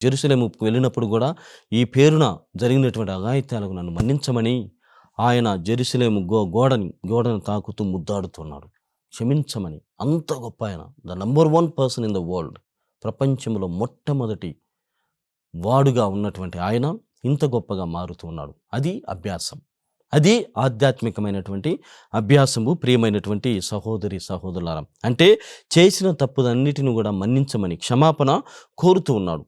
జెరూసలేముకు వెళ్ళినప్పుడు కూడా ఈ పేరున జరిగినటువంటి అఘాయిత్యాలకు నన్ను మన్నించమని ఆయన జెరూసలేము గోడను తాకుతూ ముద్దాడుతున్నాడు. క్షమించమని. అంత గొప్ప ఆయన. The number 1 person in the world. ప్రపంచంలో మొట్టమొదటి వాడుగా ఉన్నటువంటి ఆయన ఇంత గొప్పగా మారుతూ ఉన్నాడు. అది అభ్యాసం. అది ఆధ్యాత్మికమైనటువంటి అభ్యాసము. ప్రియమైనటువంటి సహోదరి సహోదరులారా, అంటే చేసిన తప్పులన్నిటిని కూడా మన్నించమని క్షమాపణ కోరుతూ ఉన్నాడు.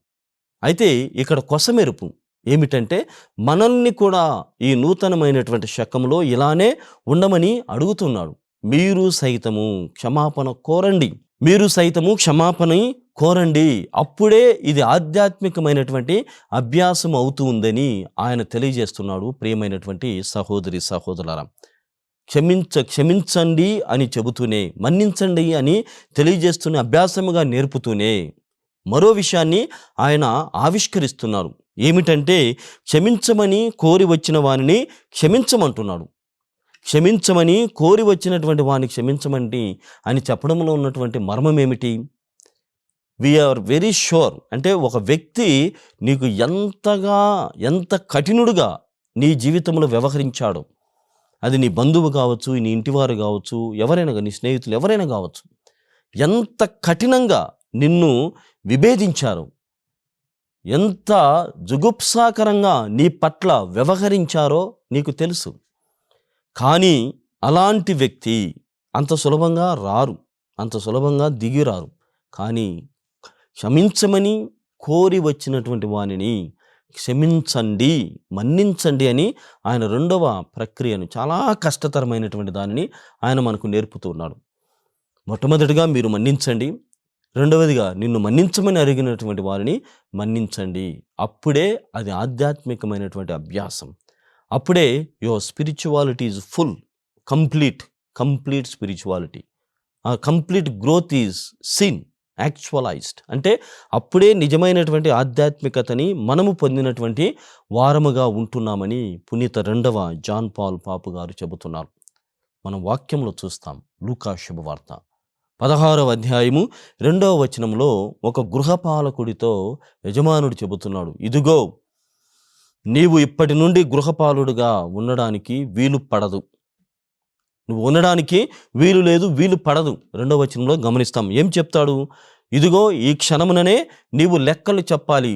అయితే ఇక్కడ కొసమెరుపు ఏమిటంటే మనల్ని కూడా ఈ నూతనమైనటువంటి శకంలో ఇలానే ఉండమని అడుగుతున్నాడు. మీరు సైతము క్షమాపణ కోరండి. మీరు సైతము క్షమాపణ కోరండి. అప్పుడే ఇది ఆధ్యాత్మికమైనటువంటి అభ్యాసం అవుతూ ఉందని ఆయన తెలియజేస్తున్నాడు. ప్రియమైనటువంటి సహోదరి సహోదరులారా, క్షమించండి అని చెబుతూనే, మన్నించండి అని తెలియజేస్తూనే, అభ్యాసముగా నేర్పుతూనే మరో విషయాన్ని ఆయన ఆవిష్కరిస్తున్నారు. ఏమిటంటే క్షమించమని కోరి వచ్చిన వారిని క్షమించమంటున్నాడు. క్షమించమని కోరి వచ్చినటువంటి వారిని క్షమించమండి అని చెప్పడంలో ఉన్నటువంటి మర్మం ఏమిటి? We are very sure. అంటే ఒక వ్యక్తి నీకు ఎంత కఠినుడుగా నీ జీవితంలో వ్యవహరించాడో, అది నీ బంధువు కావచ్చు, నీ ఇంటివారు కావచ్చు, ఎవరైనా, నీ స్నేహితులు ఎవరైనా కావచ్చు, ఎంత కఠినంగా నిన్ను విభేదించారు, ఎంత జుగుప్సాకరంగా నీ పట్ల వ్యవహరించారో నీకు తెలుసు. కానీ అలాంటి వ్యక్తి అంత సులభంగా రారు, అంత సులభంగా దిగిరారు. కానీ క్షమించమని కోరి వచ్చినటువంటి వానిని క్షమించండి, మన్నించండి అని ఆయన రెండవ ప్రక్రియను, చాలా కష్టతరమైనటువంటి దానిని ఆయన మనకు నేర్పుతున్నాడు. మొట్టమొదటిగా మీరు మన్నించండి. రెండవదిగా నిన్ను మన్నించమని అడిగినటువంటి వారిని మన్నించండి. అప్పుడే అది ఆధ్యాత్మికమైనటువంటి అభ్యాసం. అప్పుడే your spirituality is full, complete spirituality. ఆ కంప్లీట్ గ్రోత్ ఈజ్ సీన్, యాక్చువలైజ్డ్. అంటే అప్పుడే నిజమైనటువంటి ఆధ్యాత్మికతని మనము పొందినటువంటి వారముగా ఉంటున్నామని పునీత 2వ జాన్ పాల్ పాపు గారు చెబుతున్నారు. మనం వాక్యంలో చూస్తాం. లూకా శుభవార్త 16వ అధ్యాయము 2వ వచనంలో ఒక గృహపాలకుడితో యజమానుడు చెబుతున్నాడు, ఇదిగో నీవు ఇప్పటి నుండి గృహపాలుడుగా ఉండడానికి వీలు పడదు. నువ్వు ఉండడానికి వీలు లేదు, వీలు పడదు. 2వ వచనంలో గమనిస్తాం. ఏం చెప్తాడు? ఇదిగో ఈ క్షణముననే నీవు లెక్కలు చెప్పాలి,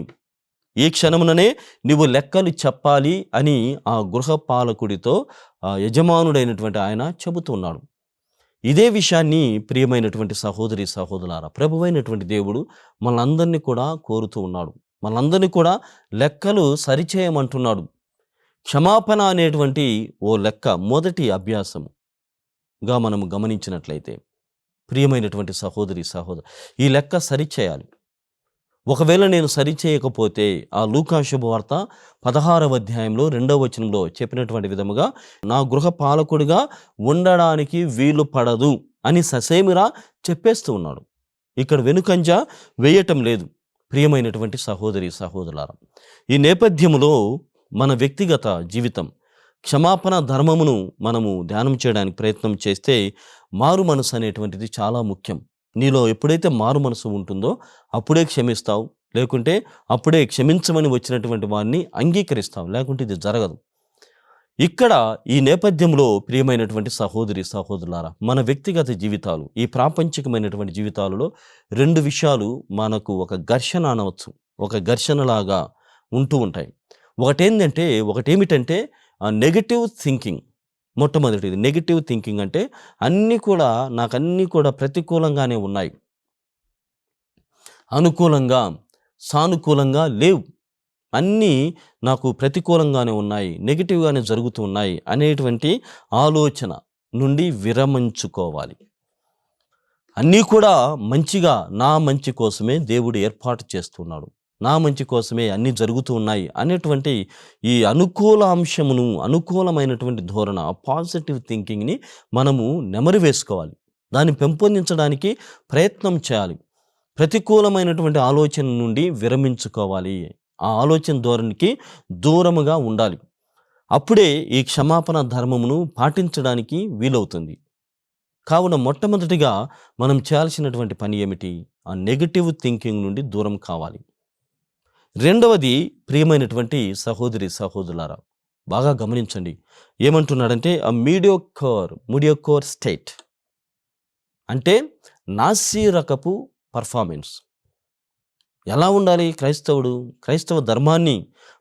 ఈ క్షణముననే నీవు లెక్కలు చెప్పాలి అని ఆ గృహపాలకుడితో యజమానుడైనటువంటి ఆయన చెబుతున్నాడు. ఇదే విషయాన్ని ప్రియమైనటువంటి సహోదరి సహోదరులారా, ప్రభువైనటువంటి దేవుడు మనందరినీ కూడా కోరుతూ ఉన్నాడు. మనందరినీ కూడా లెక్కలు సరిచేయమంటున్నాడు. క్షమాపణ అనేటువంటి ఓ లెక్క మొదటి అభ్యాసముగా మనము గమనించినట్లయితే, ప్రియమైనటువంటి సహోదరి సహోదరు, ఈ లెక్క సరిచేయాలి. ఒకవేళ నేను సరిచేయకపోతే ఆ లూకా శుభవార్త 16వ అధ్యాయంలో 2వ వచనంలో చెప్పినటువంటి విధముగా నా గృహ పాలకుడిగా ఉండడానికి వీలు పడదు అని ససేమిరా చెప్పేస్తూ ఉన్నాడు. ఇక్కడ వెనుకంజ వేయటం లేదు. ప్రియమైనటువంటి సహోదరి సహోదరులారా, ఈ నేపథ్యంలో మన వ్యక్తిగత జీవితం క్షమాపణ ధర్మమును మనము ధ్యానం చేయడానికి ప్రయత్నం చేస్తే, మారు మనసు అనేటువంటిది చాలా ముఖ్యం. నీలో ఎప్పుడైతే మారు మనసు ఉంటుందో అప్పుడే క్షమిస్తావు, లేకుంటే అప్పుడే క్షమించమని వచ్చినటువంటి వారిని అంగీకరిస్తావు, లేకుంటే ఇది జరగదు. ఇక్కడ ఈ నేపథ్యంలో ప్రియమైనటువంటి సహోదరి సహోదరులారా, మన వ్యక్తిగత జీవితాలు, ఈ ప్రాపంచికమైనటువంటి జీవితాలలో 2 విషయాలు మనకు ఒక ఘర్షణ అనవచ్చు, ఒక ఘర్షణలాగా ఉంటూ ఉంటాయి. ఒకటేమిటంటే నెగటివ్ థింకింగ్. మొట్టమొదటిది నెగటివ్ థింకింగ్. అంటే అన్నీ కూడా ప్రతికూలంగానే ఉన్నాయి, అనుకూలంగా సానుకూలంగా లేవు. అన్నీ నాకు ప్రతికూలంగానే ఉన్నాయి, నెగిటివ్గానే జరుగుతూ ఉన్నాయి అనేటువంటి ఆలోచన నుండి విరమించుకోవాలి. అన్నీ కూడా మంచిగా, నా మంచి కోసమే దేవుడు ఏర్పాటు చేస్తున్నాడు, నా మంచి కోసమే అన్నీ జరుగుతూ ఉన్నాయి అనేటువంటి ఈ అనుకూల అంశమును, అనుకూలమైనటువంటి ధోరణ, పాజిటివ్ థింకింగ్ని మనము నెమరు వేసుకోవాలి. దాన్ని పెంపొందించడానికి ప్రయత్నం చేయాలి. ప్రతికూలమైనటువంటి ఆలోచన నుండి విరమించుకోవాలి. ఆ ఆలోచన ధోరణికి దూరముగా ఉండాలి. అప్పుడే ఈ క్షమాపణ ధర్మమును పాటించడానికి వీలవుతుంది. కావున మొట్టమొదటిగా మనం చేయాల్సినటువంటి పని ఏమిటి? ఆ నెగటివ్ థింకింగ్ నుండి దూరం కావాలి. రెండవది ప్రియమైనటువంటి సహోదరి సహోదరులారా, బాగా గమనించండి. ఏమంటున్నాడంటే మీడియోకోర్ స్టేట్ అంటే నాసిరకపు పర్ఫార్మెన్స్. ఎలా ఉండాలి క్రైస్తవుడు? క్రైస్తవ ధర్మాన్ని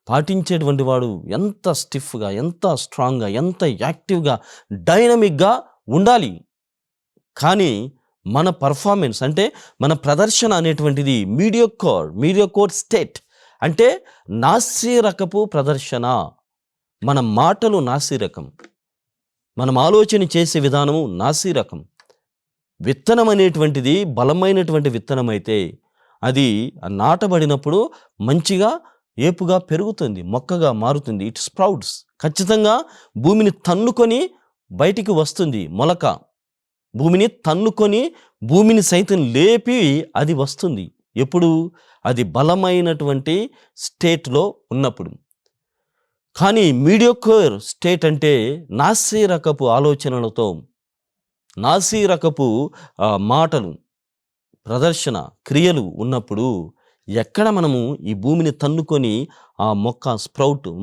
పాటించేటువంటి వాడు ఎంత స్టిఫ్‌గా, ఎంత స్ట్రాంగ్‌గా, ఎంత యాక్టివ్‌గా, డైనమిక్‌గా ఉండాలి. కానీ మన పర్ఫార్మెన్స్ అంటే మన ప్రదర్శన అనేటువంటిది మీడియోకోర్ స్టేట్ అంటే నాసిరకపు ప్రదర్శన. మన మాటలు నాసిరకం, మనం ఆలోచన చేసే విధానము నాసిరకం. విత్తనం అనేటువంటిది బలమైనటువంటి విత్తనం అయితే అది నాటబడినప్పుడు మంచిగా ఏపుగా పెరుగుతుంది, మొక్కగా మారుతుంది. It sprouts. ఖచ్చితంగా భూమిని తన్నుకొని బయటికి వస్తుంది మొలక. భూమిని తన్నుకొని భూమిని సైతం లేపి అది వస్తుంది. ఎప్పుడు? అది బలమైనటువంటి స్టేట్లో ఉన్నప్పుడు. కానీ మీడియోకోర్ స్టేట్ అంటే నాసిరకపు ఆలోచనలతో, నాసిరకపు మాటలు, ప్రదర్శన, క్రియలు ఉన్నప్పుడు ఎక్కడ మనము ఈ భూమిని తన్నుకొని ఆ మొక్క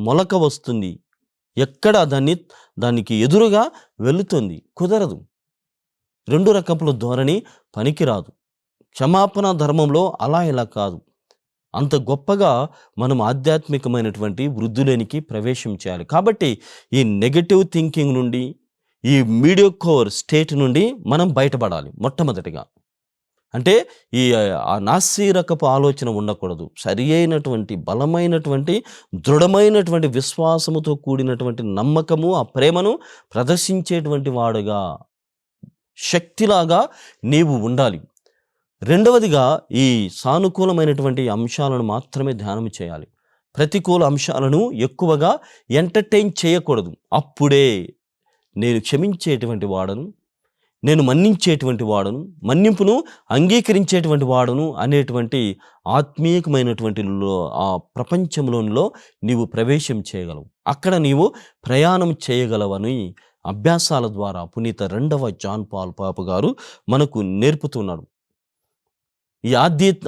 మొలక వస్తుంది? ఎక్కడ దానికి ఎదురుగా వెళుతుంది? కుదరదు. రెండు రకముల ధోరణి పనికిరాదు. క్షమాపణ ధర్మంలో అలా ఇలా కాదు. అంత గొప్పగా మనం ఆధ్యాత్మికమైనటువంటి వృద్ధులేనికి ప్రవేశం చేయాలి. కాబట్టి ఈ నెగటివ్ థింకింగ్ నుండి, ఈ మీడియోకోర్ స్టేట్ నుండి మనం బయటపడాలి మొట్టమొదటిగా. అంటే ఈ నాసిరకపు ఆలోచన ఉండకూడదు. సరి అయినటువంటి బలమైనటువంటి దృఢమైనటువంటి విశ్వాసముతో కూడినటువంటి నమ్మకము, ఆ ప్రేమను ప్రదర్శించేటువంటి వాడుగా, శక్తిలాగా నీవు ఉండాలి. రెండవదిగా ఈ సానుకూలమైనటువంటి అంశాలను మాత్రమే ధ్యానం చేయాలి. ప్రతికూల అంశాలను ఎక్కువగా ఎంటర్టైన్ చేయకూడదు. అప్పుడే నేను క్షమించేటువంటి వాడను, నేను మన్నించేటువంటి వాడను, మన్నింపును అంగీకరించేటువంటి వాడను అనేటువంటి ఆత్మీయమైనటువంటి ఆ ప్రపంచంలో నీవు ప్రవేశం చేయగలవు. అక్కడ నీవు ప్రయాణం చేయగలవని అభ్యాసాల ద్వారా పునీత 2వ జాన్ పాల్ పాప గారు మనకు నేర్పుతున్నాడు. ఈ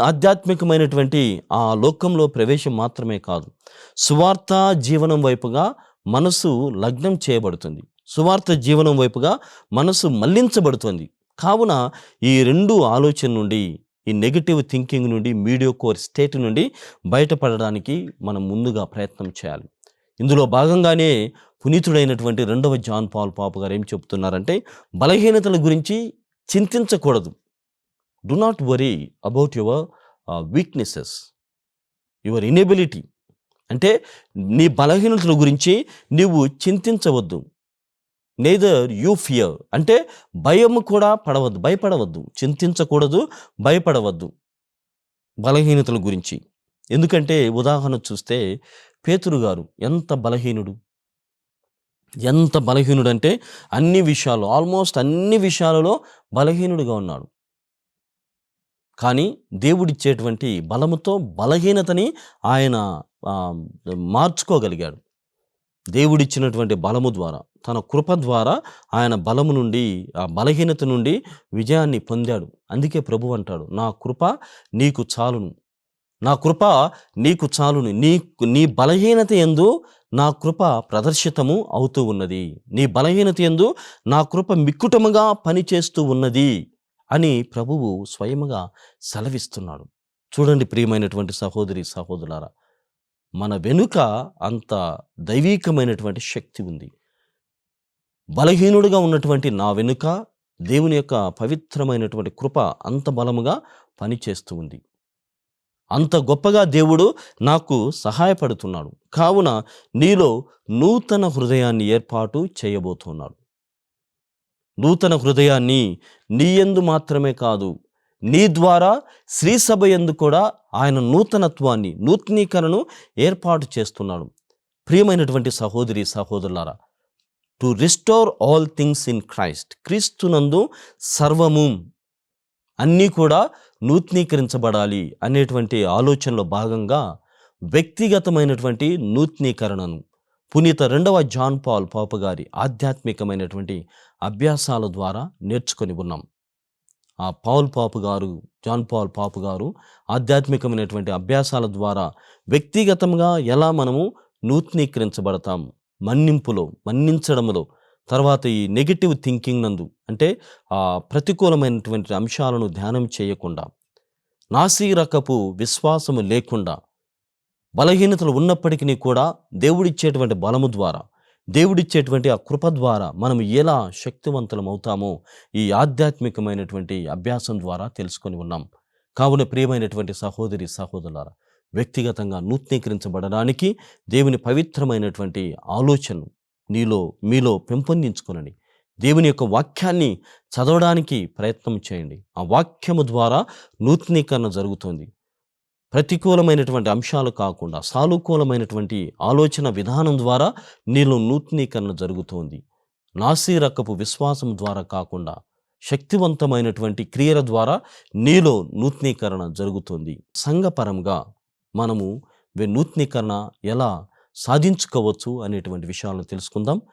ఆధ్యాత్మికమైనటువంటి ఆ లోకంలో ప్రవేశం మాత్రమే కాదు, సువార్త జీవనం వైపుగా మనసు లగ్నం చేయబడుతుంది. సువార్త జీవనం వైపుగా మనసు మళ్లించబడుతుంది. కావున ఈ రెండు ఆలోచన నుండి, ఈ నెగటివ్ థింకింగ్ నుండి, మీడియోకోర్ స్టేట్ నుండి బయటపడడానికి మనం ముందుగా ప్రయత్నం చేయాలి. ఇందులో భాగంగానే పునీతుడైనటువంటి 2వ జాన్ పాల్ పాప గారు ఏం చెప్తున్నారంటే, బలహీనతల గురించి చింతించకూడదు. Do not worry about your weaknesses, your inability. అంటే నీ బలహీనతల గురించి నీవు చింతించవద్దు. నెయిదర్ యూ ఫియర్ అంటే భయము కూడా భయపడవద్దు, చింతించకూడదు, భయపడవద్దు బలహీనతల గురించి. ఎందుకంటే ఉదాహరణ చూస్తే పేతురు గారు ఎంత బలహీనుడు అంటే అన్ని విషయాలు, ఆల్మోస్ట్ అన్ని విషయాలలో బలహీనుడిగా ఉన్నాడు. కానీ దేవుడిచ్చేటువంటి బలముతో బలహీనతని ఆయన మార్చుకోగలిగాడు. దేవుడిచ్చినటువంటి బలము ద్వారా, తన కృప ద్వారా ఆయన బలము నుండి, ఆ బలహీనత నుండి విజయాన్ని పొందాడు. అందుకే ప్రభు అంటాడు, నా కృప నీకు చాలును, నా కృప నీకు చాలును. నీ బలహీనత యందు నా కృప ప్రదర్శితము అవుతూ ఉన్నది, నీ బలహీనత యందు నా కృప మిక్కుటముగా పనిచేస్తూ ఉన్నది అని ప్రభువు స్వయముగా సెలవిస్తున్నాడు. చూడండి ప్రియమైనటువంటి సహోదరి సహోదరులారా, మన వెనుక అంత దైవీకమైనటువంటి శక్తి ఉంది. బలహీనుడిగా ఉన్నటువంటి నా వెనుక దేవుని యొక్క పవిత్రమైనటువంటి కృప అంత బలముగా పనిచేస్తూ ఉంది. అంత గొప్పగా దేవుడు నాకు సహాయపడుతున్నాడు. కావున నీలో నూతన హృదయాన్ని ఏర్పాటు చేయబోతున్నాడు. నూతన హృదయాన్ని నీ యందు మాత్రమే కాదు, నీ ద్వారా శ్రీసభ యందు కూడా ఆయన నూతనత్వాన్ని, నూతనీకరణను ఏర్పాటు చేస్తున్నాడు. ప్రియమైనటువంటి సహోదరి సహోదరులారా, to restore all things in Christ, క్రీస్తునందు సర్వము అన్నీ కూడా నూతనీకరించబడాలి అనేటువంటి ఆలోచనలో భాగంగా వ్యక్తిగతమైనటువంటి నూతనీకరణను పునీత 2వ జాన్ పాల్ పాప గారి ఆధ్యాత్మికమైనటువంటి అభ్యాసాల ద్వారా నేర్చుకొని ఉన్నాం. ఆ పాల్ పాపు గారు, జాన్ పాల్ పాపు గారు ఆధ్యాత్మికమైనటువంటి అభ్యాసాల ద్వారా వ్యక్తిగతంగా ఎలా మనము నూతనీకరించబడతాం, మన్నించడములో, తర్వాత ఈ నెగెటివ్ థింకింగ్ నందు అంటే ప్రతికూలమైనటువంటి అంశాలను ధ్యానం చేయకుండా, నాసిరకపు విశ్వాసము లేకుండా, బలహీనతలు ఉన్నప్పటికీ కూడా దేవుడిచ్చేటువంటి బలము ద్వారా, దేవుడిచ్చేటువంటి ఆ కృప ద్వారా మనం ఎలా శక్తివంతులం అవుతామో ఈ ఆధ్యాత్మికమైనటువంటి అభ్యాసం ద్వారా తెలుసుకొని ఉన్నాం. కావున ప్రియమైనటువంటి సహోదరి సహోదరులారా, వ్యక్తిగతంగా నూతనీకరించబడడానికి దేవుని పవిత్రమైనటువంటి ఆలోచన మీలో పెంపొందించుకొనండి. దేవుని యొక్క వాక్యాన్ని చదవడానికి ప్రయత్నం చేయండి. ఆ వాక్యము ద్వారా నూతనీకరణ జరుగుతుంది. ప్రతికూలమైనటువంటి అంశాలు కాకుండా సానుకూలమైనటువంటి ఆలోచన విధానం ద్వారా నీలో నూతనీకరణ జరుగుతోంది. నాసిరకపు విశ్వాసం ద్వారా కాకుండా శక్తివంతమైనటువంటి క్రియల ద్వారా నీలో నూతనీకరణ జరుగుతుంది. సంఘపరంగా మనము నూతనీకరణ ఎలా సాధించుకోవచ్చు అనేటువంటి విషయాలను తెలుసుకుందాం.